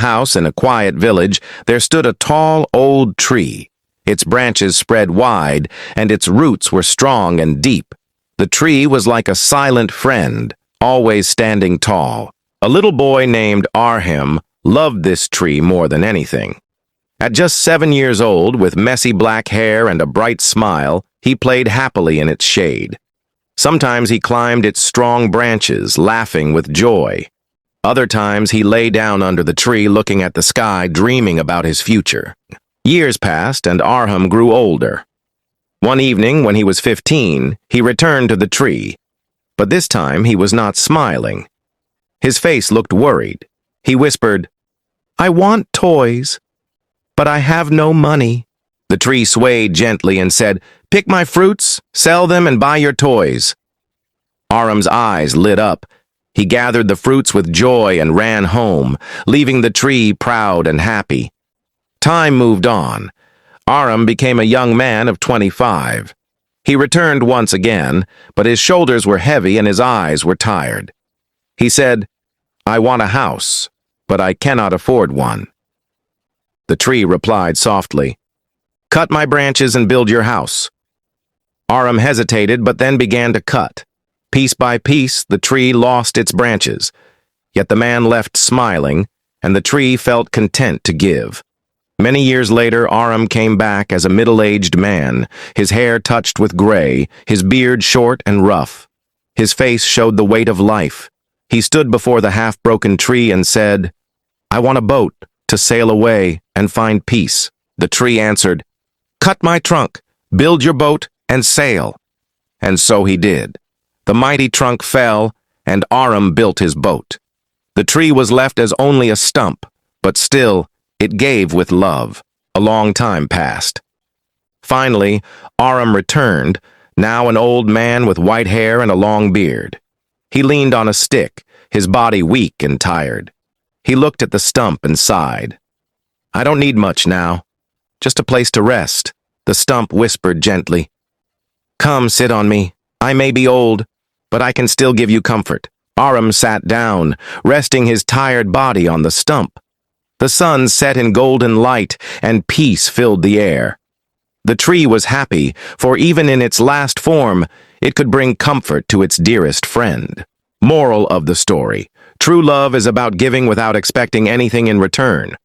House in a quiet village, there stood a tall, old tree. Its branches spread wide, and its roots were strong and deep. The tree was like a silent friend, always standing tall. A little boy named Arhem loved this tree more than anything. At just 7 years old, with messy black hair and a bright smile, he played happily in its shade. Sometimes he climbed its strong branches, laughing with joy. Other times he lay down under the tree looking at the sky, dreaming about his future. Years passed, and Arhem grew older. One evening, when he was 15, he returned to the tree. But this time he was not smiling. His face looked worried. He whispered, "I want toys, but I have no money." The tree swayed gently and said, "Pick my fruits, sell them, and buy your toys." Arhem's eyes lit up. He gathered the fruits with joy and ran home, leaving the tree proud and happy. Time moved on. Arhem became a young man of 25. He returned once again, but his shoulders were heavy and his eyes were tired. He said, "I want a house, but I cannot afford one." The tree replied softly, "Cut my branches and build your house." Arhem hesitated, but then began to cut. Piece by piece, the tree lost its branches. Yet the man left smiling, and the tree felt content to give. Many years later, Arhem came back as a middle-aged man, his hair touched with gray, his beard short and rough. His face showed the weight of life. He stood before the half-broken tree and said, "I want a boat to sail away and find peace." The tree answered, "Cut my trunk, build your boat, and sail." And so he did. The mighty trunk fell, and Arhem built his boat. The tree was left as only a stump, but still, it gave with love. A long time passed. Finally, Arhem returned, now an old man with white hair and a long beard. He leaned on a stick, his body weak and tired. He looked at the stump and sighed. "I don't need much now. Just a place to rest," the stump whispered gently. "Come, sit on me. I may be old, but I can still give you comfort." Arhem sat down, resting his tired body on the stump. The sun set in golden light, and peace filled the air. The tree was happy, for even in its last form, it could bring comfort to its dearest friend. Moral of the story: true love is about giving without expecting anything in return.